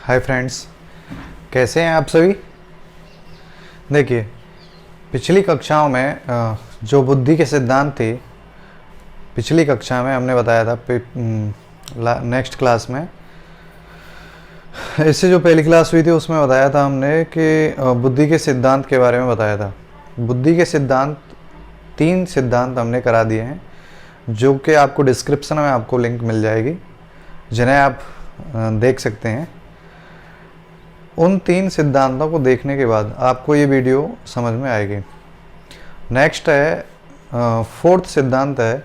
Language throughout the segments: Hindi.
हाय फ्रेंड्स, कैसे हैं आप सभी। देखिए, पिछली कक्षाओं में जो बुद्धि के सिद्धांत थे, पिछली कक्षा में हमने बताया था। नेक्स्ट क्लास में, इससे जो पहली क्लास हुई थी उसमें बताया था हमने कि बुद्धि के सिद्धांत के बारे में बताया था। बुद्धि के सिद्धांत, 3 सिद्धांत हमने करा दिए हैं, जो कि आपको डिस्क्रिप्शन में आपको लिंक मिल जाएगी, जिन्हें आप देख सकते हैं। उन 3 सिद्धांतों को देखने के बाद आपको ये वीडियो समझ में आएगी। नेक्स्ट है 4th सिद्धांत है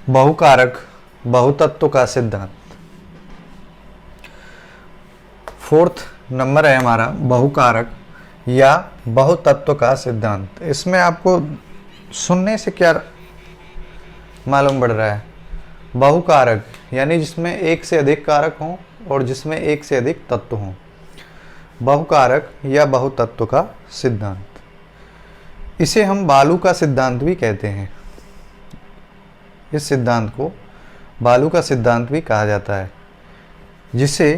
बहुकारक बहुतत्व का सिद्धांत। 4th नंबर है हमारा बहुकारक या बहुतत्व का सिद्धांत। इसमें आपको सुनने से क्या मालूम पड़ रहा है? बहुकारक यानी जिसमें एक से अधिक कारक हों और जिसमें एक से अधिक तत्व हों। बहुकारक या बहुतत्व का सिद्धांत, इसे हम बालू का सिद्धांत भी कहते हैं। इस सिद्धांत को बालू का सिद्धांत भी कहा जाता है, जिसे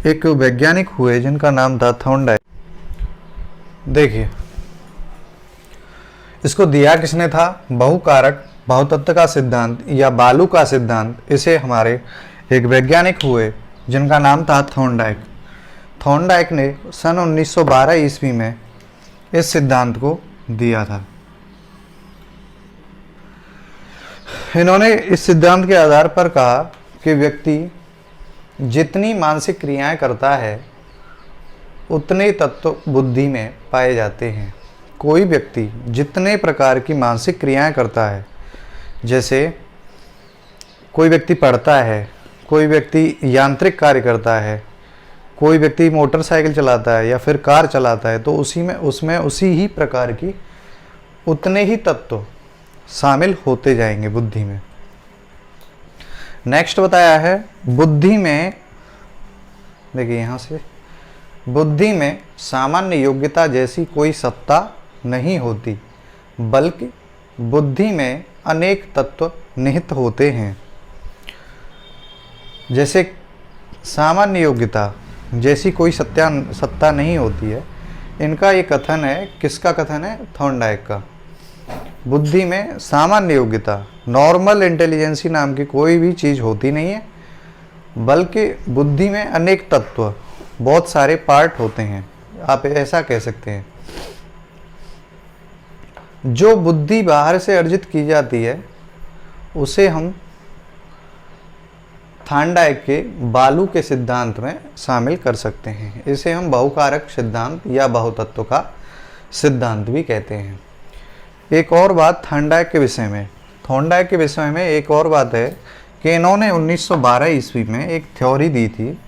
एक वैज्ञानिक हुए जिनका नाम था थॉर्नडाइक। देखिए, इसको दिया किसने था? बहुकारक बहुतत्व का सिद्धांत या बालू का सिद्धांत। इसे हमारे एक वैज्ञानिक हुए जिनका नाम था थॉर्नडाइक। थॉर्नडाइक ने सन 1912 ईस्वी में इस सिद्धांत को दिया था। इन्होंने इस सिद्धांत के आधार पर कहा कि व्यक्ति जितनी मानसिक क्रियाएं करता है उतने तत्व बुद्धि में पाए जाते हैं। कोई व्यक्ति जितने प्रकार की मानसिक क्रियाएं करता है, जैसे कोई व्यक्ति पढ़ता है, कोई व्यक्ति यांत्रिक कार्य करता है, कोई व्यक्ति मोटरसाइकिल चलाता है या फिर कार चलाता है, तो उसमें उसी ही प्रकार की उतने ही तत्व शामिल होते जाएंगे बुद्धि में। नेक्स्ट बताया है बुद्धि में, देखिए यहाँ से, बुद्धि में सामान्य योग्यता जैसी कोई सत्ता नहीं होती, बल्कि बुद्धि में अनेक तत्व निहित होते हैं। जैसे सामान्य योग्यता जैसी कोई सत्ता नहीं होती है, इनका ये कथन है। किसका कथन है? थॉर्नडाइक का। बुद्धि में सामान्य योग्यता, नॉर्मल इंटेलिजेंसी नाम की कोई भी चीज़ होती नहीं है, बल्कि बुद्धि में अनेक तत्व, बहुत सारे पार्ट होते हैं, आप ऐसा कह सकते हैं। जो बुद्धि बाहर से अर्जित की जाती है उसे हम थॉर्नडाइक के बालू के सिद्धांत में शामिल कर सकते हैं। इसे हम बहुकारक सिद्धांत या बहुतत्व का सिद्धांत भी कहते हैं। एक और बात थॉर्नडाइक के विषय में, थॉर्नडाइक के विषय में एक और बात है कि इन्होंने 1912 ईस्वी में एक थ्योरी दी थी,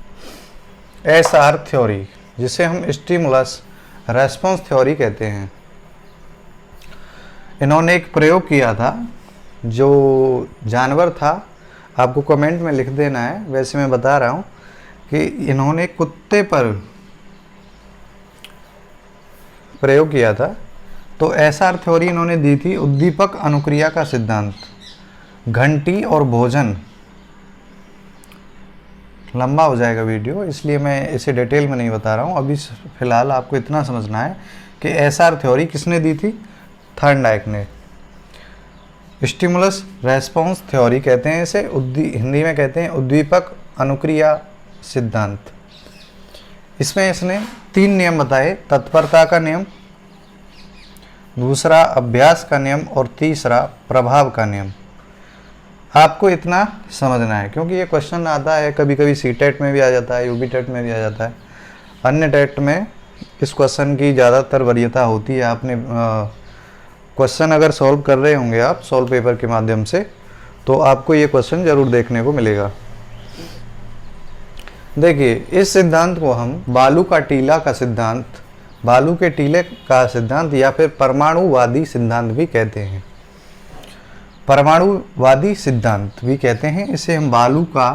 SR थ्योरी, जिसे हम स्टिमुलस रेस्पॉन्स थ्योरी कहते हैं। इन्होंने एक प्रयोग किया था, जो जानवर था, आपको कमेंट में लिख देना है, वैसे मैं बता रहा हूँ कि इन्होंने कुत्ते पर प्रयोग किया था। तो SR थ्योरी इन्होंने दी थी उद्दीपक अनुक्रिया का सिद्धांत। घंटी और भोजन, लंबा हो जाएगा वीडियो, इसलिए मैं इसे डिटेल में नहीं बता रहा हूँ। अभी फिलहाल आपको इतना समझना है कि SR थ्योरी किसने दी थी? थॉर्नडाइक ने। स्टिमुलस रेस्पॉन्स थ्योरी कहते हैं इसे, हिंदी में कहते हैं उद्दीपक अनुक्रिया सिद्धांत। इसमें इसने 3 नियम बताए: तत्परता का नियम, दूसरा अभ्यास का नियम और तीसरा प्रभाव का नियम। आपको इतना समझना है, क्योंकि ये क्वेश्चन आता है कभी कभी CTET में भी आ जाता है, UB टेट में भी आ जाता है, अन्य टेट में इस क्वेश्चन की ज़्यादातर वरीयता होती है। आपने क्वेश्चन अगर सॉल्व कर रहे होंगे आप सॉल्व पेपर के माध्यम से, तो आपको ये क्वेश्चन जरूर देखने को मिलेगा। देखिए, इस सिद्धांत को हम बालू का टीला का सिद्धांत, बालू के टीले का सिद्धांत या फिर परमाणुवादी सिद्धांत भी कहते हैं। परमाणुवादी सिद्धांत भी कहते हैं, इसे हम बालू का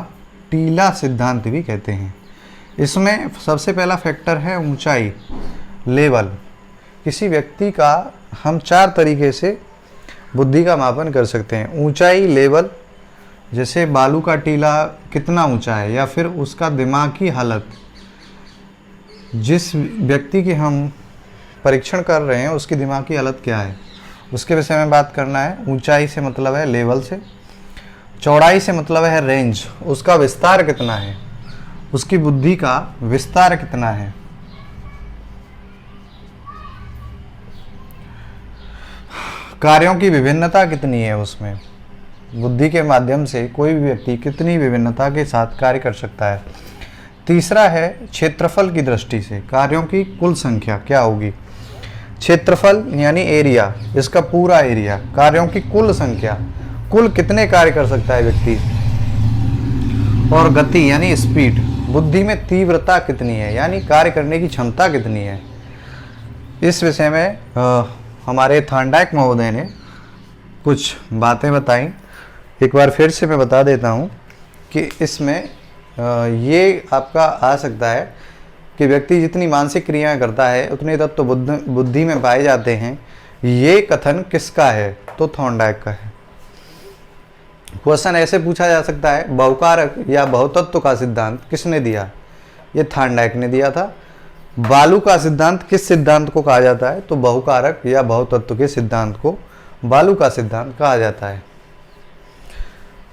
टीला सिद्धांत भी कहते हैं। इसमें सबसे पहला फैक्टर है ऊंचाई, लेवल। किसी व्यक्ति का हम 4 तरीके से बुद्धि का मापन कर सकते हैं। ऊंचाई, लेवल, जैसे बालू का टीला कितना ऊंचा है, या फिर उसका दिमागी हालत जिस व्यक्ति की हम परीक्षण कर रहे हैं उसकी दिमाग की हालत क्या है, उसके विषय में बात करना है। ऊंचाई से मतलब है लेवल से, चौड़ाई से मतलब है रेंज, उसका विस्तार कितना है, उसकी बुद्धि का विस्तार कितना है, कार्यों की विभिन्नता कितनी है, उसमें बुद्धि के माध्यम से कोई भी व्यक्ति कितनी विभिन्नता के साथ कार्य कर सकता है। तीसरा है क्षेत्रफल की दृष्टि से कार्यों की कुल संख्या क्या होगी। क्षेत्रफल यानी एरिया, इसका पूरा एरिया, कार्यों की कुल संख्या, कुल कितने कार्य कर सकता है व्यक्ति, और गति यानी स्पीड, बुद्धि में तीव्रता कितनी है यानी कार्य करने की क्षमता कितनी है। इस विषय में हमारे थॉर्नडाइक महोदय ने कुछ बातें बताई। एक बार फिर से मैं बता देता हूँ कि इसमें ये आपका आ सकता है कि व्यक्ति जितनी मानसिक क्रियाएं करता है उतने तत्व बुद्धि में पाए जाते हैं। ये कथन किसका है, तो थॉर्नडाइक का है। क्वेश्चन ऐसे पूछा जा सकता है, बहुकारक या बहुतत्व का सिद्धांत किसने दिया, ये थॉर्नडाइक ने दिया था। बालू का सिद्धांत किस सिद्धांत को कहा जाता है, तो बहुकारक या बहुतत्व के सिद्धांत को बालू का सिद्धांत कहा जाता है।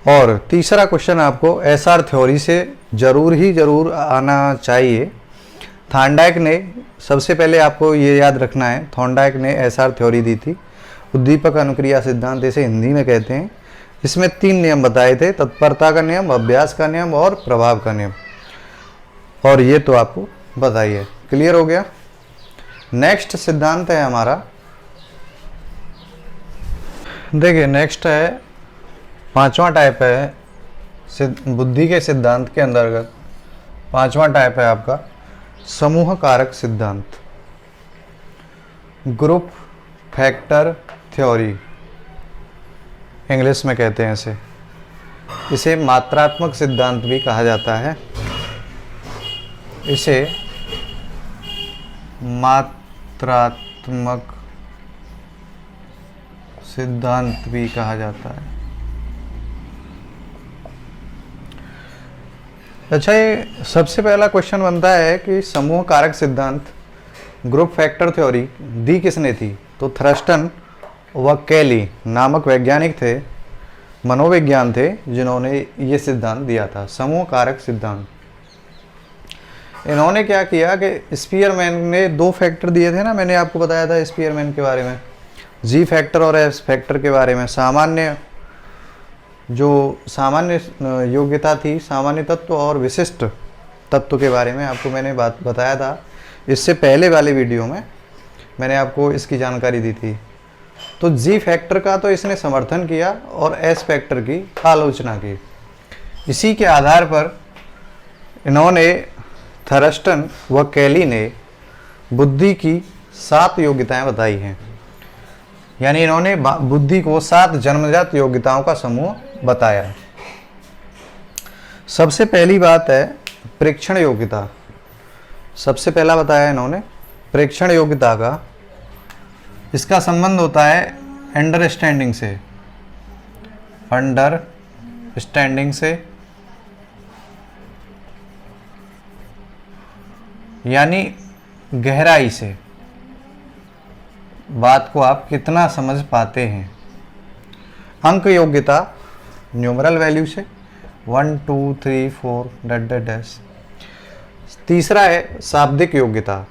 और तीसरा क्वेश्चन आपको एसआर थ्योरी से जरूर आना चाहिए। थॉर्नडाइक ने सबसे पहले आपको ये याद रखना है, थॉर्नडाइक ने एसआर थ्योरी दी थी, उद्दीपक अनुक्रिया सिद्धांत इसे हिंदी में कहते हैं। इसमें 3 नियम बताए थे, तत्परता का नियम, अभ्यास का नियम और प्रभाव का नियम, और ये तो आपको बताइए। क्लियर हो गया। नेक्स्ट सिद्धांत है हमारा, देखिए नेक्स्ट है 5वां टाइप है बुद्धि के सिद्धांत के अंतर्गत। 5वां टाइप है आपका समूह कारक सिद्धांत, ग्रुप फैक्टर थ्योरी इंग्लिश में कहते हैं इसे मात्रात्मक सिद्धांत भी कहा जाता है। इसे मात्रात्मक सिद्धांत भी कहा जाता है। अच्छा, ये सबसे पहला क्वेश्चन बनता है कि समूह कारक सिद्धांत, ग्रुप फैक्टर थ्योरी दी किसने थी, तो थ्रस्टन व कैली नामक वैज्ञानिक थे, मनोविज्ञान थे, जिन्होंने ये सिद्धांत दिया था, समूह कारक सिद्धांत। इन्होंने क्या किया कि स्पीयरमैन ने 2 फैक्टर दिए थे ना, मैंने आपको बताया था स्पीयरमैन के बारे में, जी फैक्टर और एस फैक्टर के बारे में। सामान्य योग्यता थी, सामान्य तत्व और विशिष्ट तत्व के बारे में आपको मैंने बात बताया था। इससे पहले वाले वीडियो में मैंने आपको इसकी जानकारी दी थी। तो जी फैक्टर का तो इसने समर्थन किया और एस फैक्टर की आलोचना की। इसी के आधार पर इन्होंने, थर्स्टन व कैली ने बुद्धि की 7 योग्यताएं बताई हैं, यानी इन्होंने बुद्धि को 7 जन्मजात योग्यताओं का समूह बताया। सबसे पहली बात है प्रेक्षण योग्यता। सबसे पहला बताया इन्होंने प्रेक्षण योग्यता का, इसका संबंध होता है अंडरस्टैंडिंग से, अंडरस्टैंडिंग से यानी गहराई से, बात को आप कितना समझ पाते हैं। अंक योग्यता न्यूमरल वैल्यू से 1 2 3 4 डैट डैट डैश। तीसरा है शाब्दिक योग्यता,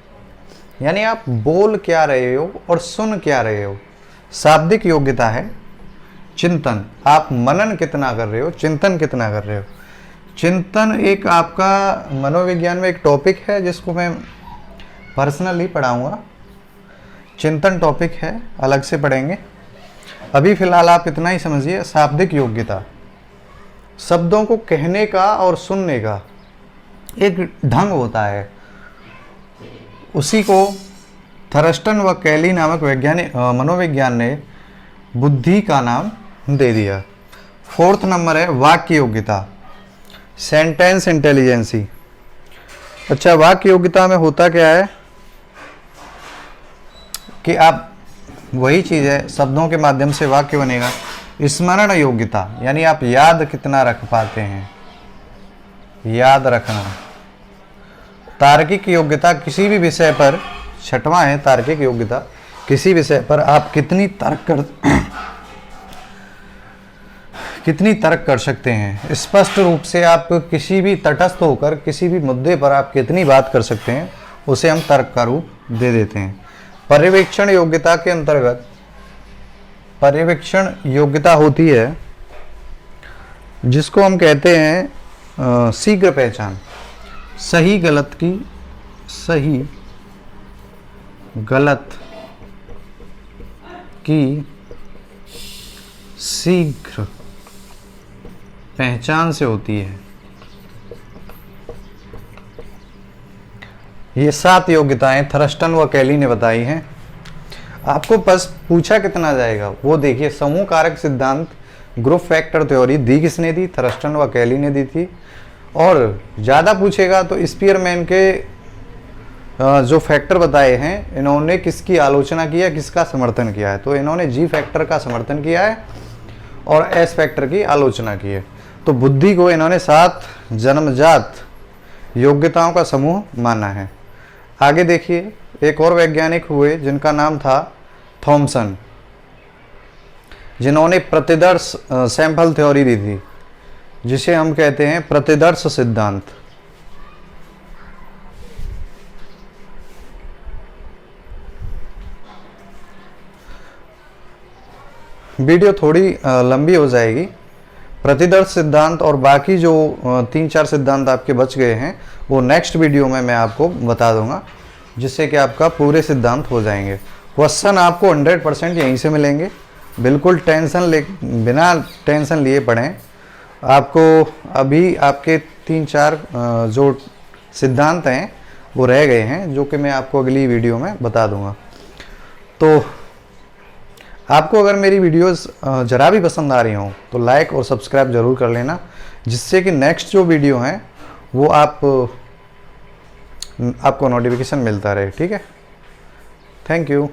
यानी आप बोल क्या रहे हो और सुन क्या रहे हो। शाब्दिक योग्यता है चिंतन, आप मनन कितना कर रहे हो, चिंतन कितना कर रहे हो। चिंतन एक आपका मनोविज्ञान में एक टॉपिक है जिसको मैं पर्सनली पढ़ाऊँगा, चिंतन टॉपिक है, अलग से पढ़ेंगे। अभी फ़िलहाल आप इतना ही समझिए। शाब्दिक योग्यता, शब्दों को कहने का और सुनने का एक ढंग होता है, उसी को थर्स्टन व कैली नामक वैज्ञानिक मनोविज्ञान ने बुद्धि का नाम दे दिया। 4th नंबर है वाक्य योग्यता, सेंटेंस इंटेलिजेंसी। अच्छा, वाक्य योग्यता में होता क्या है कि आप, वही चीज़ है, शब्दों के माध्यम से वाक्य बनेगा। स्मरण योग्यता, यानी आप याद कितना रख पाते हैं, याद रखना। तार्किक योग्यता किसी भी विषय पर, छठवां है तार्किक योग्यता, किसी विषय पर आप कितनी तर्क कर सकते हैं। स्पष्ट रूप से आप किसी भी तटस्थ होकर किसी भी मुद्दे पर आप कितनी बात कर सकते हैं, उसे हम तर्क का रूप दे देते हैं। पर्यवेक्षण योग्यता के अंतर्गत पर्यवेक्षण योग्यता होती है जिसको हम कहते हैं शीघ्र पहचान, सही गलत की शीघ्र पहचान से होती है। ये 7 योग्यताएं थर्स्टन व कैली ने बताई हैं। आपको बस पूछा कितना जाएगा वो देखिए। समूह कारक सिद्धांत, ग्रुप फैक्टर थ्योरी दी किसने दी? थर्स्टन व कैली ने दी थी। और ज़्यादा पूछेगा तो स्पीयरमैन के जो फैक्टर बताए हैं, इन्होंने किसकी आलोचना किया, किसका समर्थन किया है? तो इन्होंने जी फैक्टर का समर्थन किया है और एस फैक्टर की आलोचना की है। तो बुद्धि को इन्होंने 7 जन्मजात योग्यताओं का समूह माना है। आगे देखिए, एक और वैज्ञानिक हुए जिनका नाम था थॉमसन, जिन्होंने प्रतिदर्श सैंपल थ्योरी दी थी, जिसे हम कहते हैं प्रतिदर्श सिद्धांत। वीडियो थोड़ी लंबी हो जाएगी। प्रतिदर्श सिद्धांत और बाकी जो 3-4 सिद्धांत आपके बच गए हैं वो नेक्स्ट वीडियो में मैं आपको बता दूंगा, जिससे कि आपका पूरे सिद्धांत हो जाएंगे। क्वेश्चन आपको 100% यहीं से मिलेंगे। बिल्कुल बिना टेंशन लिए पढ़ें। आपको अभी आपके 3-4 जो सिद्धांत हैं वो रह गए हैं, जो कि मैं आपको अगली वीडियो में बता दूंगा। तो आपको अगर मेरी वीडियोस ज़रा भी पसंद आ रही हों तो लाइक और सब्सक्राइब ज़रूर कर लेना, जिससे कि नेक्स्ट जो वीडियो हैं वो आपको नोटिफिकेशन मिलता रहे। ठीक है, थैंक यू।